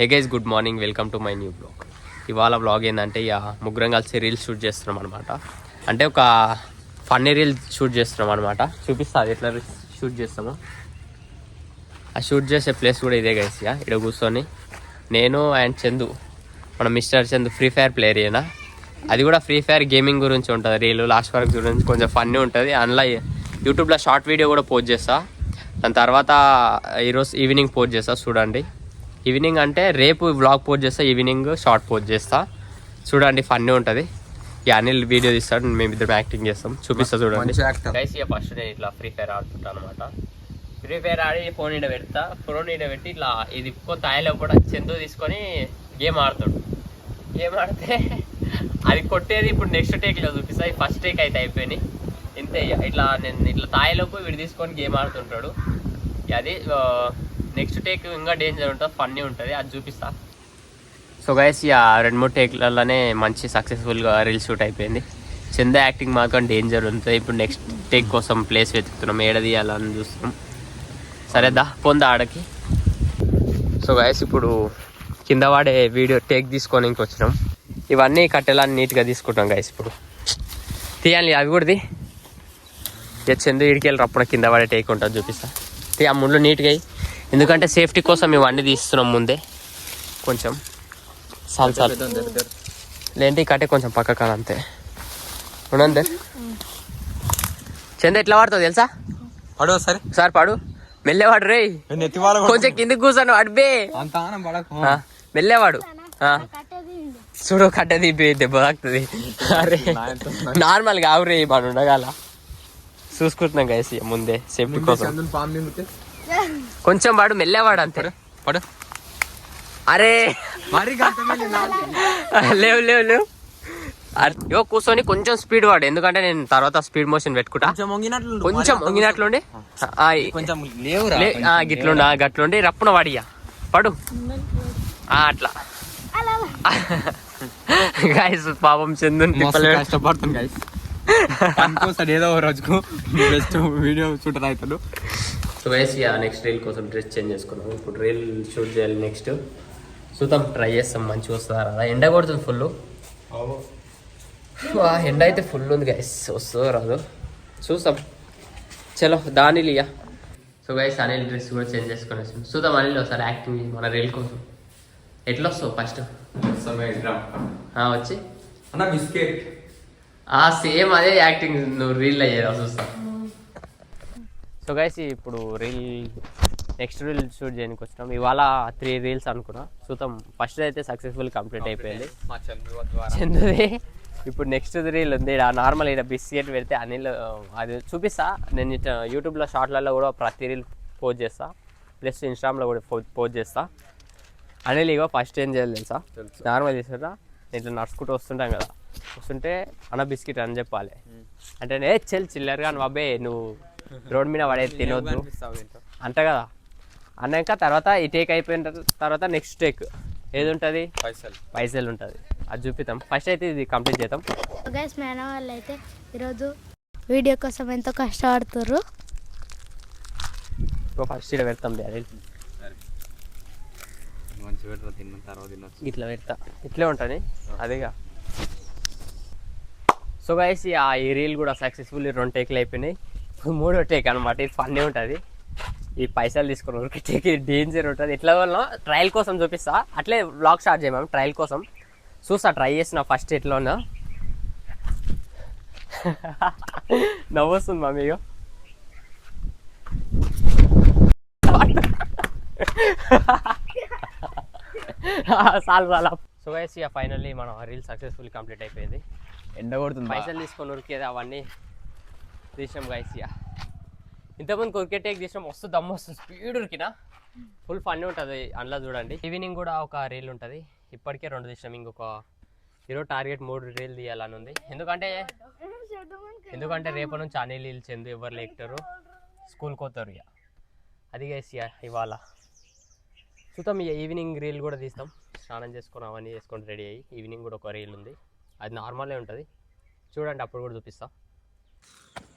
Hey guys, good morning. Welcome to my new blog. ఇవాళ blog ఏంటంటే ఇక ముగ్గురం కలిసి రీల్స్ షూట్ చేస్తున్నాం అనమాట. అంటే ఒక ఫన్నీ రీల్ షూట్ చేస్తున్నాం అనమాట. చూపిస్తుంది ఎట్లా షూట్ చేస్తాము. ఆ షూట్ చేసే ప్లేస్ కూడా ఇదే గైస్. ఇక ఇక్కడ కూర్చొని నేను అండ్ చందు, మన mister Chandu free fire player అయినా. అది కూడా ఫ్రీ ఫైర్ గేమింగ్ గురించి ఉంటుంది రీల్. లాస్ట్ వరకు గురించి కొంచెం ఫన్నీ ఉంటుంది. అందులో యూట్యూబ్లో షార్ట్ వీడియో కూడా పోస్ట్ చేస్తా. దాని తర్వాత ఈరోజు ఈవినింగ్ పోస్ట్ చేస్తా, చూడండి. ఈవినింగ్ అంటే రేపు వ్లాగ్ పోస్ట్ చేస్తా, ఈవినింగ్ షార్ట్ పోస్ట్ చేస్తా, చూడండి. ఫన్నీ ఉంటుంది. ఈ అనిల్ వీడియో తీస్తాడు, మేమిద్దరం యాక్టింగ్ చేస్తాం, చూపిస్తా చూడండి. గైస్ ఇక ఫస్ట్ నేను ఇట్లా ఫ్రీ ఫైర్ ఆడుతుంటాను అనమాట. ఫ్రీ ఫైర్ ఆడి ఫోన్ ఇడ పెడతా. ఫోన్ ఇడ పెట్టి ఇట్లా ఇది కొంత తాయిలో కూడా చందు తీసుకొని గేమ్ ఆడుతాడు. గేమ్ ఆడితే అది కొట్టేది ఇప్పుడు నెక్స్ట్ టేక్లో చూపిస్తా. ఫస్ట్ టేక్ అయితే అయిపోయినాయి ఇంతే. ఇట్లా నేను ఇట్లా తాయిలోపు వీడు తీసుకొని గేమ్ ఆడుతుంటాడు. అది నెక్స్ట్ టేక్ ఇంకా డేంజర్ ఉంటుంది, ఫన్నీ ఉంటుంది, అది చూపిస్తా. సో గైస్ ఇక 2-3 టేక్లలోనే మంచి సక్సెస్ఫుల్గా రీల్ షూట్ అయిపోయింది. చంద యాక్టింగ్ మాత్రం డేంజర్ ఉంటుంది. ఇప్పుడు నెక్స్ట్ టేక్ కోసం ప్లేస్ వెతుకుతున్నాం, ఏడ తీయాలని చూస్తున్నాం. సరేదా పొందా ఆడకి. సో గైస్ ఇప్పుడు కింద వాడే వీడియో టేక్ తీసుకొని ఇంకొచ్చినాం. ఇవన్నీ కట్టెలాన్ని నీట్గా తీసుకుంటాం గైస్. ఇప్పుడు తీయాలి అవి కూడా. ఇక చందు ఇడికెళ్ళి రప్పుడు కింద వాడే టేక్ ఉంటుంది, చూపిస్తా. ఆ ముందు నీట్గా అయ్యి, ఎందుకంటే సేఫ్టీ కోసం ఇవన్నీ తీస్తున్నాం ముందే. కొంచెం సాల్ లేంటి కట్టే కొంచెం పక్క కాదు అంతే. ఉన్నందే చంద ఎట్లా వాడుతావు తెలుసా? పడు సార్ పాడు. మెల్లేవాడు రే, కొంచెం కిందకి కూర్చొని అడ్బే మెల్లేవాడు. చూడు కట్టే తీపి దెబ్బ తాకుతుంది. అరే నార్మల్గా ఆవురే మనం ఉండగాల చూసుకుంటున్నాం గైస్ ముందే సేఫ్టీ కోసం. కొంచెం వాడు మెల్లేవాడు అంతే. పడు. అరే లేవు లేవు లేవు. అయ్యో కూర్చొని కొంచెం స్పీడ్ వాడు, ఎందుకంటే నేను తర్వాత స్పీడ్ మోషన్ పెట్టుకుంటా. కొంచెం వంగినట్లుండి గిట్లుండి గట్లుండి రప్పున వాడియా పడు అట్లా. గైస్ పాపం చందు కష్టపడుతుంది గైస్. ఏదో రోజుకు బెస్ట్ వీడియో షూటర్ అవుతాడు. సో గైస్ నెక్స్ట్ రీల్ కోసం డ్రెస్ చేంజ్ చేసుకున్నాం. ఇప్పుడు రీల్ షూట్ చేయాలి. నెక్స్ట్ చూద్దాం, ట్రై చేస్తాం మంచిగా వస్తుందా రాదా. ఎండ కొడుతుంది ఫుల్. ఎండ అయితే ఫుల్ ఉంది గైస్, వస్తుందో రాదు చూస్తాం. చలో దాని Liya. So guys Anil dress కూడా చేంజ్ చేసుకుని వస్తాం. చూద్దాం అనిల్ ఒకసారి యాక్టింగ్ మన రీల్ కోసం ఎట్లా వస్తావు ఫస్ట్ వచ్చి అన్న బిస్కెట్. సేమ్ అదే యాక్టింగ్ నువ్వు రీల్ అయ్యేదా చూస్తా. సో గైస్ ఇప్పుడు రీల్ నెక్స్ట్ రీల్ షూట్ చేయడానికి వచ్చినాం. ఇవాళ 3 రీల్స్ అనుకున్నా. చూద్దాం. ఫస్ట్ అయితే సక్సెస్ఫుల్ కంప్లీట్ అయిపోయింది చందుది. ఇప్పుడు నెక్స్ట్ రీల్ ఉంది. నార్మల్ ఇక్కడ బిస్కెట్ పెడితే అనిల్ అది చూపిస్తా. నేను యూట్యూబ్లో షార్ట్లలో కూడా ప్రతి రీల్ పోస్ట్ చేస్తా, ప్లస్ ఇన్స్టాగ్రామ్లో కూడా పోస్ట్ చేస్తా. అనిల్ ఇగో ఫస్ట్ ఏం చేయాలి తెలుసా? నార్మల్ చేస్తుంటా, ఇట్లా నడుచుకుంటూ వస్తుంటాం కదా, వస్తుంటే అన్న బిస్కెట్ అని చెప్పాలి. అంటే చిల్లరగా నువ్వు అబ్బాయి నువ్వు రోడ్ మీద పడేది తినొద్దు అంట కదా. అన్నాక తర్వాత ఈ టేక్ అయిపోయిన తర్వాత నెక్స్ట్ టేక్ ఏది ఉంటుంది? పైసలు ఉంటుంది, అది చూపిస్తాం. ఫస్ట్ అయితే ఇది కంప్లీట్ చేద్దాం. గైస్ మేడం వాళ్ళు అయితే ఈరోజు వీడియో కోసం ఎంతో కష్టపడుతుర్రు. ఫస్ట్ ఇక్కడ పెడతాం ఇట్లా పెడతా, ఇట్లే ఉంటుంది అదేగా. సో గైస్ ఈ రీల్ కూడా సక్సెస్ఫుల్ 2 టేక్లు అయిపోయినాయి. 3వ టేక్ అనమాట. ఇది ఫన్నీ ఉంటుంది. ఈ పైసలు తీసుకుని ఊరికి టేక్ డేంజర్ ఉంటుంది. ఎట్లా వల్ల ట్రయల్ కోసం చూపిస్తా. అట్లే వ్లాగ్ స్టార్ట్ చేయమా ట్రయల్ కోసం చూస్తా. ట్రై చేసిన ఫస్ట్ ఎట్లా ఉన్నా నవ్వొస్తుంది మమ్మీ. చాలా. సో గైస్ ఫైనల్లీ మన రీల్ సక్సెస్ఫుల్ కంప్లీట్ అయిపోయింది. ఎండ కొడుతుంది. పైసలు తీసుకొని ఉరికేది అవన్నీ తీసినాం గైస్. ఇంతకుముందు ఉరికే టేక్ తీసినాం. వస్తూ దమ్ము వస్తుంది, స్పీడ్ ఉరికినా ఫుల్ ఫన్నీ ఉంటుంది అందులో. చూడండి ఈవినింగ్ కూడా ఒక రీల్ ఉంటుంది. ఇప్పటికే 2 తీసినాం. ఇంకొక ఈరోజు టార్గెట్ 3 రీల్ తీయాలని ఉంది. ఎందుకంటే రేపటి నుంచి అనిల్ చందు ఎవరు లేక్టారు, స్కూల్కి పోతారు. అది గైస్ ఇవాళ చూద్దాం. ఈవినింగ్ రీల్ కూడా తీస్తాం. స్నానం చేసుకొని అవన్నీ చేసుకొని రెడీ అయ్యి ఈవినింగ్ కూడా ఒక రీల్ ఉంది. అది నార్మలే ఉంటుంది, చూడండి అప్పుడు కూడా చూపిస్తా.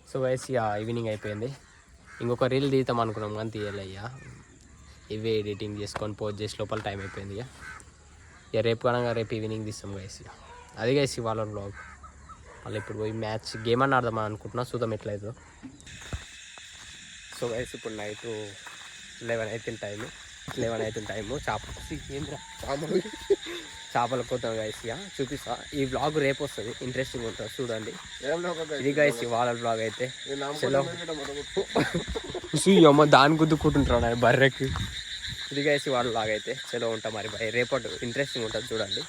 సో గైస్ ఈవినింగ్ అయిపోయింది. ఇంకొక రీల్ తీద్దాం అనుకున్నాం కానీ తీయాలి. ఇవే ఎడిటింగ్ చేసుకొని పోస్ట్ చేసి లోపల టైం అయిపోయింది ఇక రేపు కనుక రేపు ఈవినింగ్ తీస్తాం గైస్ ఇక అది గైస్ ఇవాళ బ్లాగ్. మళ్ళీ ఇప్పుడు పోయి మ్యాచ్ గేమ్ అని ఆడదామని అనుకుంటున్నా, చూద్దాం ఎట్లయితే. సో గైస్ ఇప్పుడు నైట్ 11 అవుతుంది టైము చేపలు పోతాం గైస్ ఇక చూపిస్తా. ఈ బ్లాగ్ రేపు వస్తుంది, ఇంట్రెస్టింగ్ ఉంటుంది చూడండి. ఇది గైస్ ఇవాళ బ్లాగ్ అయితే అమ్మ దాని గుద్దుకుంటుంటారు బర్రెకి. ఇది గైస్ ఇవాళ బ్లాగ్ అయితే చలో ఉంటాం మరి రేపటి ఇంట్రెస్టింగ్ ఉంటుంది చూడండి.